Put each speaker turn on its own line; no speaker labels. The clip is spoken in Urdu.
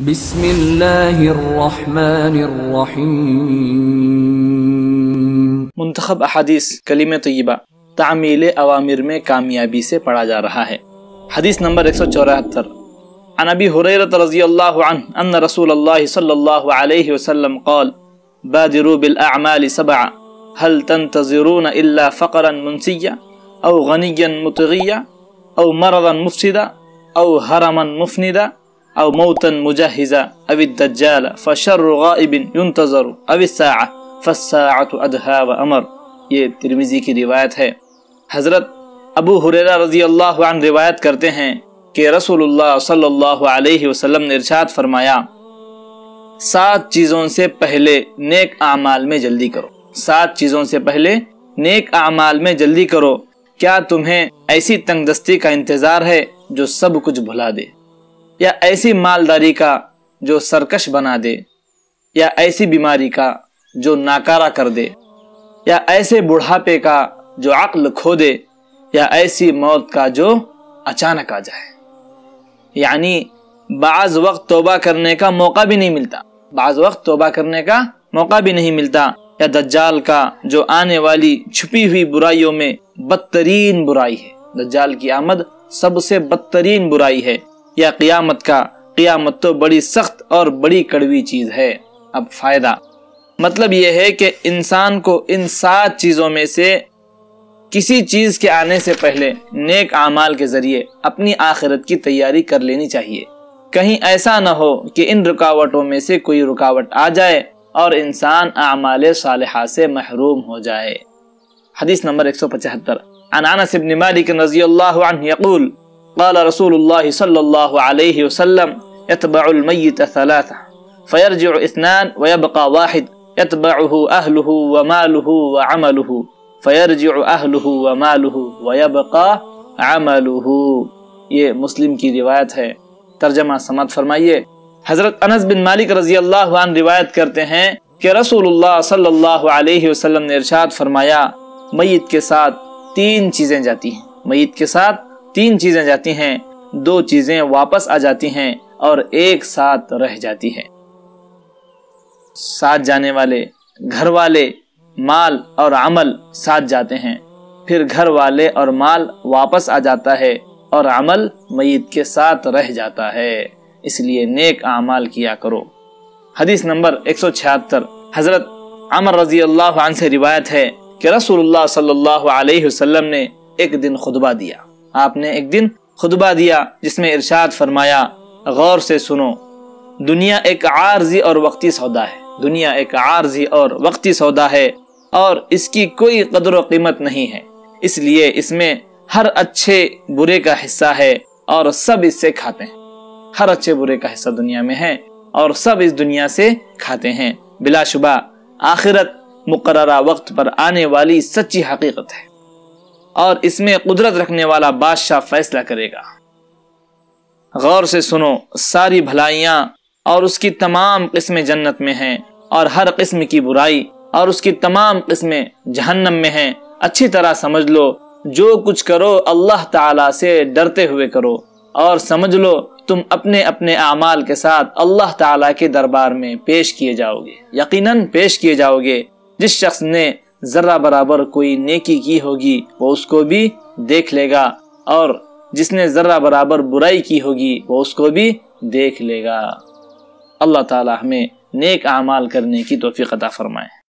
بسم اللہ الرحمن الرحیم۔
منتخب احادیث کلمہ طیبہ تعمیل اوامر میں کامیابی سے پڑھا جا رہا ہے۔ حدیث نمبر 174۔ عن ابی ہریرہ رضی اللہ عنہ ان رسول اللہ صلی اللہ علیہ وسلم قال بادروا بالاعمال سبعا هل تنتظرون الا فقرا منسیا او غنیا مطغیا او مرضا مفسدا او حرما مفندا او موتا مجهزا او الدجال فشر غائب ينتظر او الساعة فالساعة ادہا وامر۔ یہ ترمذی کی روایت ہے۔ حضرت ابو ہریرہ رضی اللہ عنہ روایت کرتے ہیں کہ رسول اللہ صلی اللہ علیہ وسلم نے ارشاد فرمایا، 7 چیزوں سے پہلے نیک اعمال میں جلدی کرو۔ 7 چیزوں سے پہلے نیک اعمال میں جلدی کرو۔ کیا تمہیں ایسی تنگ دستی کا انتظار ہے جو سب کچھ بھلا دے، یا ایسی مالداری کا جو سرکش بنا دے، یا ایسی بیماری کا جو ناکارہ کر دے، یا ایسے بڑھاپے کا جو عقل کھو دے، یا ایسی موت کا جو اچانک آ جائے؟ یعنی بعض وقت توبہ کرنے کا موقع بھی نہیں ملتا، بعض وقت توبہ کرنے کا موقع بھی نہیں ملتا، یا دجال کا جو آنے والی چھپی ہوئی برائیوں میں بدترین برائی ہے، دجال کی آمد سب سے بدترین برائی ہے، یا قیامت کا، قیامت تو بڑی سخت اور بڑی کڑوی چیز ہے۔ اب فائدہ مطلب یہ ہے کہ انسان کو ان 7 چیزوں میں سے کسی چیز کے آنے سے پہلے نیک اعمال کے ذریعے اپنی آخرت کی تیاری کر لینی چاہیے۔ کہیں ایسا نہ ہو کہ ان رکاوٹوں میں سے کوئی رکاوٹ آ جائے اور انسان اعمال صالحہ سے محروم ہو جائے۔ حدیث نمبر 175۔ عن انس بن مالک رضی اللہ عنہ یقول قال رسول اللہ صلی اللہ علیہ وسلم يتبع المیت 3 فيرجع 2 ويبقى 1 يتبعه أهله وماله وعمله فيرجع أهله وماله ويبقى عمله۔ یہ مسلم کی روایت ہے۔ ترجمہ سماعت فرمائیے۔ حضرت انس بن مالک رضی اللہ عنہ روایت کرتے ہیں کہ رسول اللہ صلی اللہ علیہ وسلم نے ارشاد فرمایا، میت کے ساتھ 3 چیزیں جاتی ہیں، میت کے ساتھ 3 چیزیں جاتی ہیں، 2 چیزیں واپس آ جاتی ہیں اور 1 ساتھ رہ جاتی ہے۔ ساتھ جانے والے گھر والے، مال اور عمل ساتھ جاتے ہیں، پھر گھر والے اور مال واپس آ جاتا ہے اور عمل میت کے ساتھ رہ جاتا ہے، اس لیے نیک اعمال کیا کرو۔ حدیث نمبر 176۔ حضرت عمر رضی اللہ عنہ سے روایت ہے کہ رسول اللہ صلی اللہ علیہ وسلم نے ایک دن خطبہ دیا، آپ نے ایک دن خطبہ دیا جس میں ارشاد فرمایا، غور سے سنو، دنیا ایک عارضی اور وقتی سودا ہے، دنیا ایک عارضی اور وقتی سودا ہے اور اس کی کوئی قدر و قیمت نہیں ہے، اس لیے اس میں ہر اچھے برے کا حصہ ہے اور سب اس سے کھاتے ہیں۔ ہر اچھے برے کا حصہ دنیا میں ہے اور سب اس دنیا سے کھاتے ہیں۔ بلا شبہ آخرت مقررہ وقت پر آنے والی سچی حقیقت ہے اور اس میں قدرت رکھنے والا بادشاہ فیصلہ کرے گا۔ غور سے سنو، ساری بھلائیاں اور اس کی تمام قسمیں جنت میں ہیں، اور ہر قسم کی برائی اور اس کی تمام قسمیں جہنم میں ہیں۔ اچھی طرح سمجھ لو، جو کچھ کرو اللہ تعالیٰ سے ڈرتے ہوئے کرو، اور سمجھ لو تم اپنے اپنے اعمال کے ساتھ اللہ تعالیٰ کے دربار میں پیش کیے جاؤ گے، یقیناً پیش کیے جاؤ گے۔ جس شخص نے ذرہ برابر کوئی نیکی کی ہوگی وہ اس کو بھی دیکھ لے گا، اور جس نے ذرہ برابر برائی کی ہوگی وہ اس کو بھی دیکھ لے گا۔ اللہ تعالیٰ ہمیں نیک اعمال کرنے کی توفیق عطا فرمائے۔